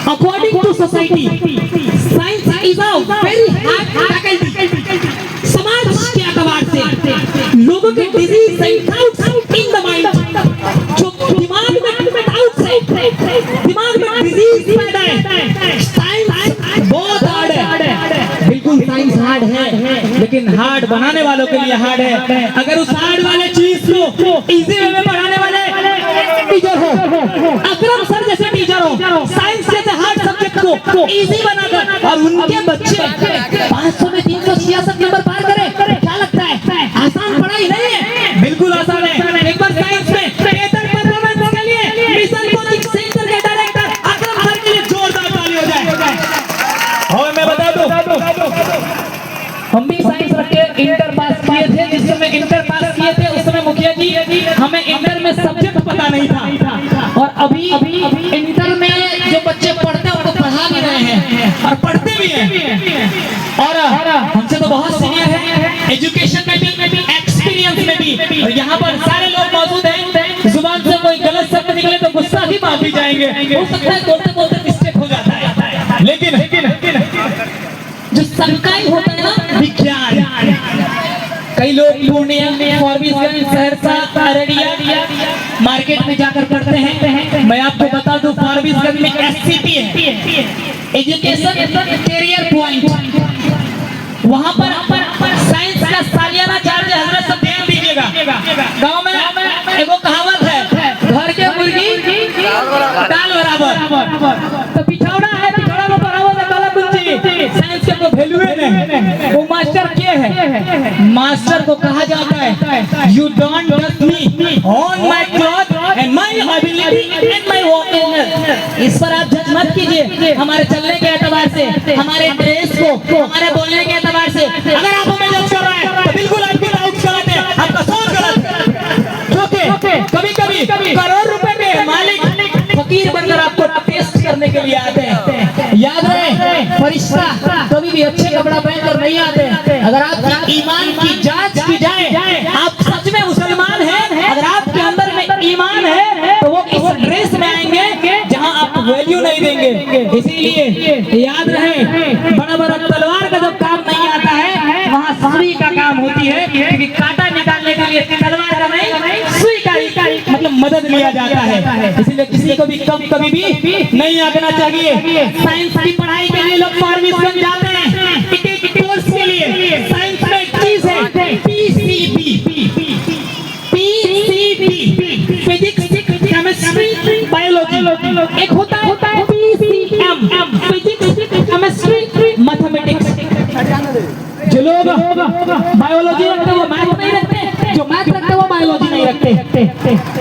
According to society, science is a very hard faculty. समाज के एतबार से लोगों के disease and doubts in the mind, जो दिमाग में डाउट्स है, दिमाग में डिजीज पैदा है, साइंस बहुत हार्ड है। बिल्कुल साइंस हार्ड है, लेकिन हार्ड बनाने वालों के लिए हार्ड है। अगर उस हार्ड वाले चीज को इजी वे में पढ़ाने वाले टीचर हो, अकरम सर जैसे टीचर हो, साइंस जैसे हार्ड सब्जेक्ट को इजी बनाकर और उनके बच्चे 500 में 366 नंबर पार करें, क्या लगता है आसान पढ़ाई नहीं है? बिल्कुल आसान है। एक बार साइंस में बेहतर परफॉर्मेंस के लिए मिशन कोचिंग सेंटर के डायरेक्टर अकरम सर के लिए जोरदार ताली हो जाए। और मैं बता दूं, हम भी साइंस रख के इंटर पास किए थे। जिस समय इंटर पास किए थे उस समय मुखिया जी हमें इंटर में सब्जेक्ट पता नहीं था, और अभी इंटर में जो बच्चे पढ़ते हैं उनको पढ़ा भी रहे हैं और पढ़ते भी हैं, और हमसे तो बहुत सीनियर है एजुकेशन में भी, एक्सपीरियंस में भी। और यहाँ पर सारे लोग मौजूद हैं, जुबान से कोई गलत शब्द निकले तो गुस्सा ही माफ भी जाएंगे, हो सकता है बोलते बोलते मिस्टेक हो जाता है, लेकिन जो सरकारी होता है ना विज्ञान, कई लोग पूर्णिया, फॉरबिसगंज, सहरसा, अररिया मार्केट में जाकर पढ़ते हैं। मैं आपको बता दूं फॉरबिसगंज में एससीपी है, एजुकेशन कैरियर पॉइंट, वहां पर साइंस का सालियाना चार्ज हजरत सब ध्यान दीजिएगा। गांव में एगो कहावत है, घर के मुर्गी दाल बराबर, तो पिछौड़ा है, पिछौड़ा में बराबर है काला कुंजी। साइंस का कोई वैल्यू नहीं, वो मास्टर क्या है? मास्टर को कहा जाता है you don't touch me on my cloth and my ability and my walking. इस पर आप जज मत कीजिए हमारे चलने के एतबार से, हमारे ड्रेस को, हमारे बोलने के एतबार से। अगर आप हमें जज कर रहे हैं तो बिल्कुल आपकी डाउट गलत है, आपका सोच गलत है। क्योंकि कभी करोड़ रुपए के मालिक फकीर बनकर आपको टेस्ट करने के लिए आते हैं। याद रहे, फरिश्ता कभी भी अच्छे कपड़ा पहनकर नहीं आते। अगर आपकी ईमान की जांच की जाए, आप सच में मुसलमान हैं, अगर आपके अंदर में ईमान है तो वो इस ड्रेस में आएंगे जहां आप वैल्यू नहीं देंगे। इसीलिए याद रहे, बड़ा बड़ा तलवार का जब काम नहीं आता है वहां सुई का काम होती है, क्योंकि कांटा निकालने के लिए तलवार का नहीं सुई का मतलब मदद लिया जाता है। इसलिए किसी को भी कभी भी नहीं आगना चाहिए। साइंस की पढ़ाई के लिए लोग फॉरबिसगंज जाते हैं कोर्स के लिए। साइंस में एक चीज है पीसीबी, फिजिक्स, केमिस्ट्री, बायोलॉजी। एक होता है पीसीएम, फिजिक्स, केमिस्ट्री, मैथमेटिक्स। जो लोग बायोलॉजी रखते हैं वो मैथ नहीं रखते, जो मैथ रखते हैं वो बायोलॉजी नहीं रखते।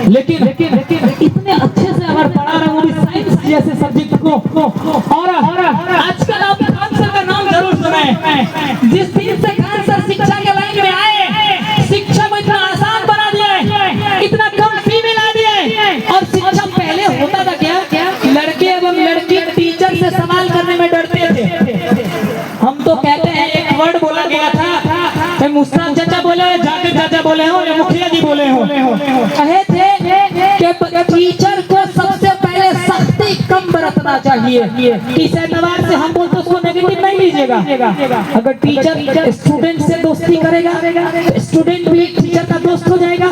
लेकिन इतने अच्छे से अगर पढ़ा रहे वो भी साइंस जैसे सब्जेक्ट को। और आजकल आप खान सर का नाम जरूर सुना है। जिस दिन से खान सर शिक्षा के लाइन में आए, शिक्षा को इतना आसान बना दिया है, इतना कम फी मिला दिया है। और शिक्षा पहले होता था क्या, लड़के एवं लड़की टीचर से सवाल करने में डरते थे। हम तो कहते हैं एक वर्ड बोला गया था, मुस्ताद चाचा बोले, जाकिर चाचा बोले हो या मुखिया जी बोले हो, कहे थे कि टीचर को सबसे पहले सख्ती कम बरतना चाहिए। इस एतबार से हम बोलते उसको नेगेटिव नहीं लीजिएगा। अगर टीचर स्टूडेंट से दोस्ती करेगा, स्टूडेंट भी टीचर का दोस्त हो जाएगा।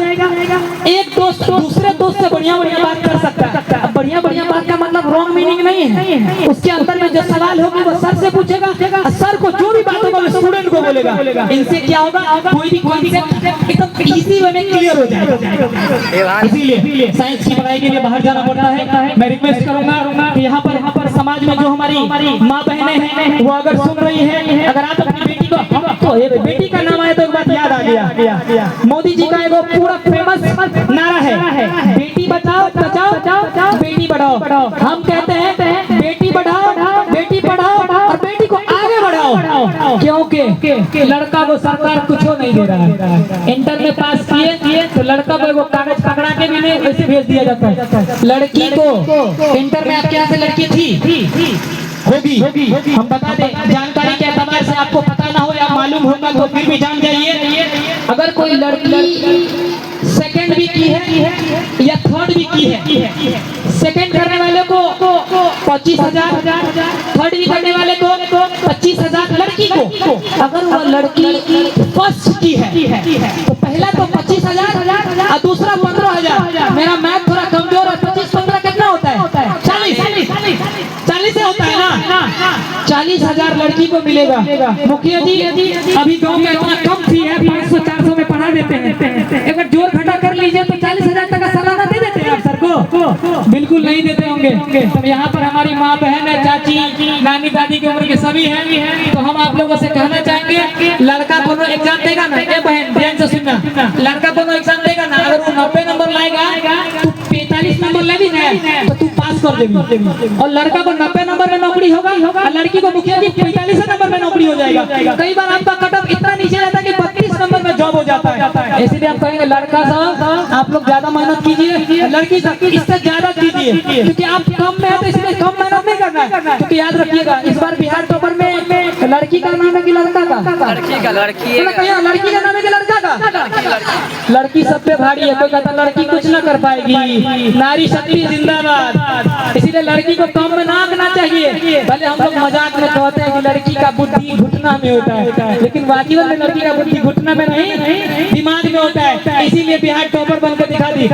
एक दोस्त दूसरे दोस्त से बढ़िया बात कर सकता है। अब बढ़िया बात का मतलब रॉन्ग मीनिंग नहीं है, उसके अंदर में जो सवाल होगा वो सर से पूछेगा, सर को जो भी बात होगा स्टूडेंट को बोलेगा। इनसे क्या होगा, कोई भी कॉन्सेप्ट एकदम इजी वे में क्लियर हो जाएगा। इसीलिए साइंस की पढ़ाई के लिए बाहर जाना पड़ता है। मैं रिक्वेस्ट करूंगा कि यहाँ पर समाज में जो हमारी माँ बहनें हैं वो अगर सुन रही है, अगर आप अपनी बेटी को, तो बेटी का नाम आया तो एक बात याद आ गया, मोदी जी का एक पूरा फेमस नारा है, बेटी बचाओ बचाओ बेटी बढ़ाओ। हम कहते हैं बेटी बढ़ाओ, बेटी पढ़ाओ और बेटी को आगे बढ़ाओ, क्योंकि लड़का को सरकार कुछ नहीं दे रहा है। इंटर में पास किए तो लड़का को वो कागज पकड़ा के भी नहीं वैसे भेज दिया जाता है। लड़की को इंटर में आपके यहाँ से लड़की थी होगी, हम बता दें जानकारी के एतबार से, आपको पता ना हो या मालूम होगा तो फिर भी जान जाइए। अगर कोई लड़की सेकंड भी की है या थर्ड भी की है, सेकंड करने वाले को 25,000, थर्ड भी करने वाले को 25,000, लड़की को अगर वो लड़की फर्स्ट की है तो पहला तो 25,000 और दूसरा 15,000। मेरा मैथ थोड़ा कमजोर है, 25-15 कितना होता है? 40 से होता है ना। 40,000 लड़की को मिलेगा। मुखिया जी अभी गांव में इतना कम फी है, 500-400 में पढ़ा देते हैं। एक बार जोर घटा कर लीजिए तो 40,000 तक का सालाना दे देते हैं आप सर को? बिल्कुल नहीं देते होंगे। तो यहाँ पर हमारी माँ बहन है, चाची नानी दादी की उम्र के सभी हैं, तो हम आप लोगों से कहना चाहेंगे लड़का दोनों एग्जाम देगा ना, ए बहन ध्यान से सुनना, लड़का दोनों एग्जाम देगा ना, अगर वो 90 नंबर लाएगा तो 45 नंबर लेगी ना तो तू पास कर देगी। और लड़का को 90 नंबर में नौकरी होगा और लड़की को मुखिया जी 45 नंबर में नौकरी हो जाएगा। कई बार आपका कट ऑफ इतना नीचे रहता है कि 32 नंबर में जॉब हो जाता है। इसलिए हम कहेंगे लड़का साहब आप लोग ज्यादा मेहनत कीजिए, लड़की इससे ज्यादा कीजिए, क्योंकि आप कम में है तो इसलिए कम मेहनत नहीं करना है। क्योंकि याद रखिएगा इस बार बिहार टॉपर में लड़की का नाम है कि लड़का का? लड़की का नाम है कि लड़का का? लड़की सब पे भारी है। कोई कहता लड़की कुछ ना कर पाएगी, नारी शक्ति जिंदाबाद। इसीलिए लड़की को कम में ना आंकना चाहिए। भले हम लोग मजाक में कहते हैं कि लड़की का बुद्धि घुटना में होता है, लेकिन वाकई में लड़की का बुद्धि घुटना में नहीं दिमाग में होता है। इसीलिए बिहार टॉपर बनकर दिखा दी।